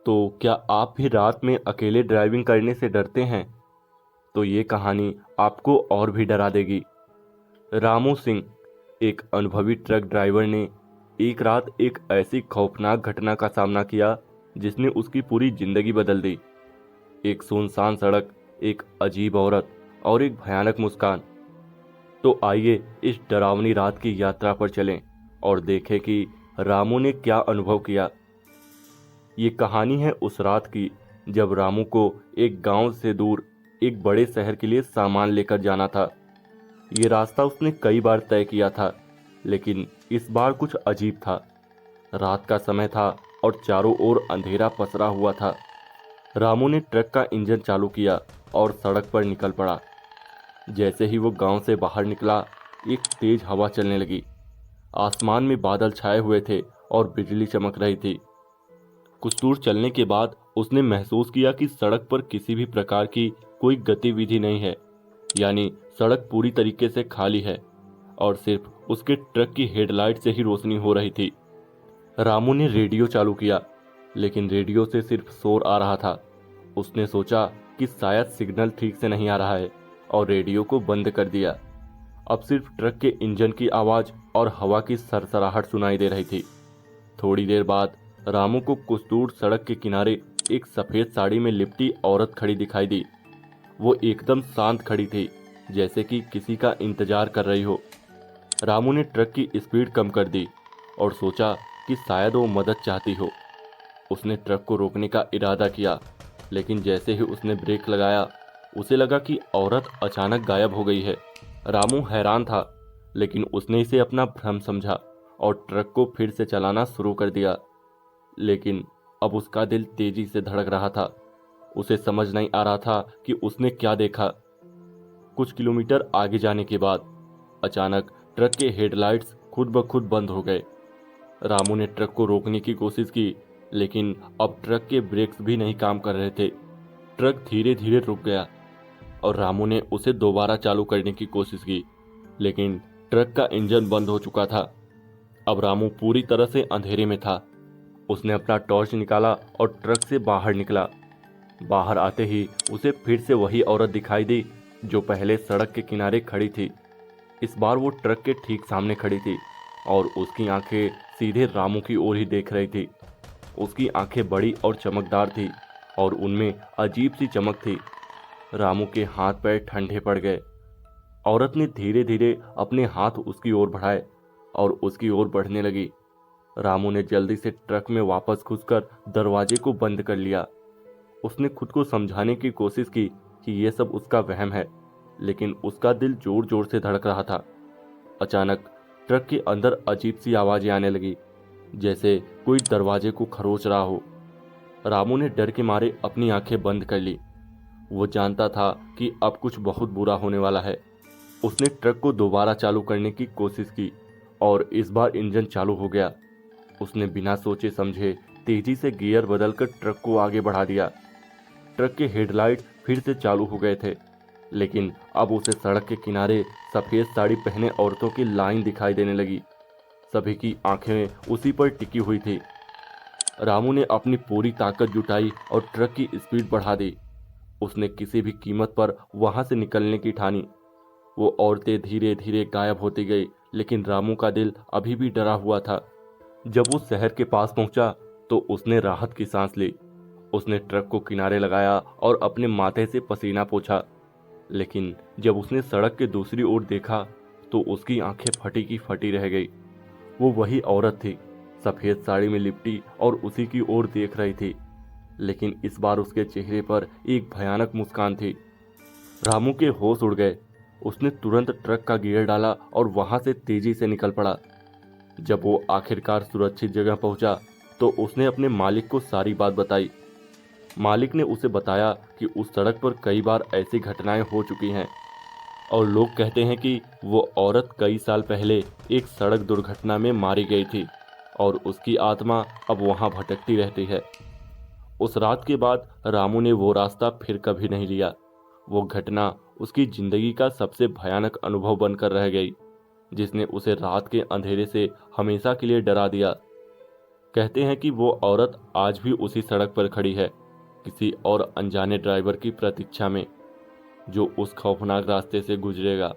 तो क्या आप भी रात में अकेले ड्राइविंग करने से डरते हैं? तो ये कहानी आपको और भी डरा देगी। रामू सिंह, एक अनुभवी ट्रक ड्राइवर ने एक रात एक ऐसी खौफनाक घटना का सामना किया जिसने उसकी पूरी जिंदगी बदल दी। एक सुनसान सड़क, एक अजीब औरत और एक भयानक मुस्कान। तो आइए इस डरावनी रात की यात्रा पर चलें और देखें कि रामू ने क्या अनुभव किया। ये कहानी है उस रात की जब रामू को एक गांव से दूर एक बड़े शहर के लिए सामान लेकर जाना था। ये रास्ता उसने कई बार तय किया था, लेकिन इस बार कुछ अजीब था। रात का समय था और चारों ओर अंधेरा पसरा हुआ था। रामू ने ट्रक का इंजन चालू किया और सड़क पर निकल पड़ा। जैसे ही वो गांव से बाहर निकला, एक तेज हवा चलने लगी। आसमान में बादल छाए हुए थे और बिजली चमक रही थी। कुछ दूर चलने के बाद उसने महसूस किया कि सड़क पर किसी भी प्रकार की कोई गतिविधि नहीं है, यानी सड़क पूरी तरीके से खाली है और सिर्फ उसके ट्रक की हेडलाइट से ही रोशनी हो रही थी। रामू ने रेडियो चालू किया, लेकिन रेडियो से सिर्फ शोर आ रहा था। उसने सोचा कि शायद सिग्नल ठीक से नहीं आ रहा है और रेडियो को बंद कर दिया। अब सिर्फ ट्रक के इंजन की आवाज और हवा की सरसराहट सुनाई दे रही थी। थोड़ी देर बाद रामू को कुछ दूर सड़क के किनारे एक सफेद साड़ी में लिपटी औरत खड़ी दिखाई दी। वो एकदम शांत खड़ी थी, जैसे कि किसी का इंतजार कर रही हो। रामू ने ट्रक की स्पीड कम कर दी और सोचा कि शायद वो मदद चाहती हो। उसने ट्रक को रोकने का इरादा किया, लेकिन जैसे ही उसने ब्रेक लगाया, उसे लगा कि औरत अचानक गायब हो गई है। रामू हैरान था, लेकिन उसने इसे अपना भ्रम समझा और ट्रक को फिर से चलाना शुरू कर दिया। लेकिन अब उसका दिल तेजी से धड़क रहा था। उसे समझ नहीं आ रहा था कि उसने क्या देखा। कुछ किलोमीटर आगे जाने के बाद अचानक ट्रक के हेडलाइट्स खुद ब खुद बंद हो गए। रामू ने ट्रक को रोकने की कोशिश की, लेकिन अब ट्रक के ब्रेक्स भी नहीं काम कर रहे थे। ट्रक धीरे धीरे रुक गया और रामू ने उसे दोबारा चालू करने की कोशिश की, लेकिन ट्रक का इंजन बंद हो चुका था। अब रामू पूरी तरह से अंधेरे में था। उसने अपना टॉर्च निकाला और ट्रक से बाहर निकला। बाहर आते ही उसे फिर से वही औरत दिखाई दी जो पहले सड़क के किनारे खड़ी थी। इस बार वो ट्रक के ठीक सामने खड़ी थी और उसकी आंखें सीधे रामू की ओर ही देख रही थी। उसकी आंखें बड़ी और चमकदार थी और उनमें अजीब सी चमक थी। रामू के हाथ पैर ठंडे पड़ गए। औरत ने धीरे धीरे अपने हाथ उसकी ओर बढ़ाए और उसकी ओर बढ़ने लगी। रामू ने जल्दी से ट्रक में वापस घुसकर दरवाजे को बंद कर लिया। उसने खुद को समझाने की कोशिश की कि यह सब उसका वहम है, लेकिन उसका दिल जोर जोर से धड़क रहा था। अचानक ट्रक के अंदर अजीब सी आवाजें आने लगी, जैसे कोई दरवाजे को खरोच रहा हो। रामू ने डर के मारे अपनी आंखें बंद कर ली। वो जानता था कि अब कुछ बहुत बुरा होने वाला है। उसने ट्रक को दोबारा चालू करने की कोशिश की और इस बार इंजन चालू हो गया। उसने बिना सोचे समझे तेजी से गियर बदलकर ट्रक को आगे बढ़ा दिया। ट्रक के हेडलाइट फिर से चालू हो गए थे, लेकिन अब उसे सड़क के किनारे सफेद साड़ी पहने औरतों की लाइन दिखाई देने लगी। सभी की आंखें उसी पर टिकी हुई थी। रामू ने अपनी पूरी ताकत जुटाई और ट्रक की स्पीड बढ़ा दी। उसने किसी भी कीमत पर वहां से निकलने की ठानी। वो औरतें धीरे धीरे गायब होती गई, लेकिन रामू का दिल अभी भी डरा हुआ था। जब वो शहर के पास पहुंचा तो उसने राहत की सांस ली। उसने ट्रक को किनारे लगाया और अपने माथे से पसीना पोंछा, लेकिन जब उसने सड़क के दूसरी ओर देखा तो उसकी आंखें फटी की फटी रह गई। वो वही औरत थी, सफेद साड़ी में लिपटी और उसी की ओर देख रही थी, लेकिन इस बार उसके चेहरे पर एक भयानक मुस्कान थी। रामू के होश उड़ गए। उसने तुरंत ट्रक का गियर डाला और वहां से तेजी से निकल पड़ा। जब वो आखिरकार सुरक्षित जगह पहुंचा तो उसने अपने मालिक को सारी बात बताई। मालिक ने उसे बताया कि उस सड़क पर कई बार ऐसी घटनाएं हो चुकी हैं और लोग कहते हैं कि वो औरत कई साल पहले एक सड़क दुर्घटना में मारी गई थी और उसकी आत्मा अब वहां भटकती रहती है। उस रात के बाद रामू ने वो रास्ता फिर कभी नहीं लिया। वो घटना उसकी जिंदगी का सबसे भयानक अनुभव बनकर रह गई, जिसने उसे रात के अंधेरे से हमेशा के लिए डरा दिया। कहते हैं कि वो औरत आज भी उसी सड़क पर खड़ी है, किसी और अनजाने ड्राइवर की प्रतीक्षा में, जो उस खौफनाक रास्ते से गुजरेगा।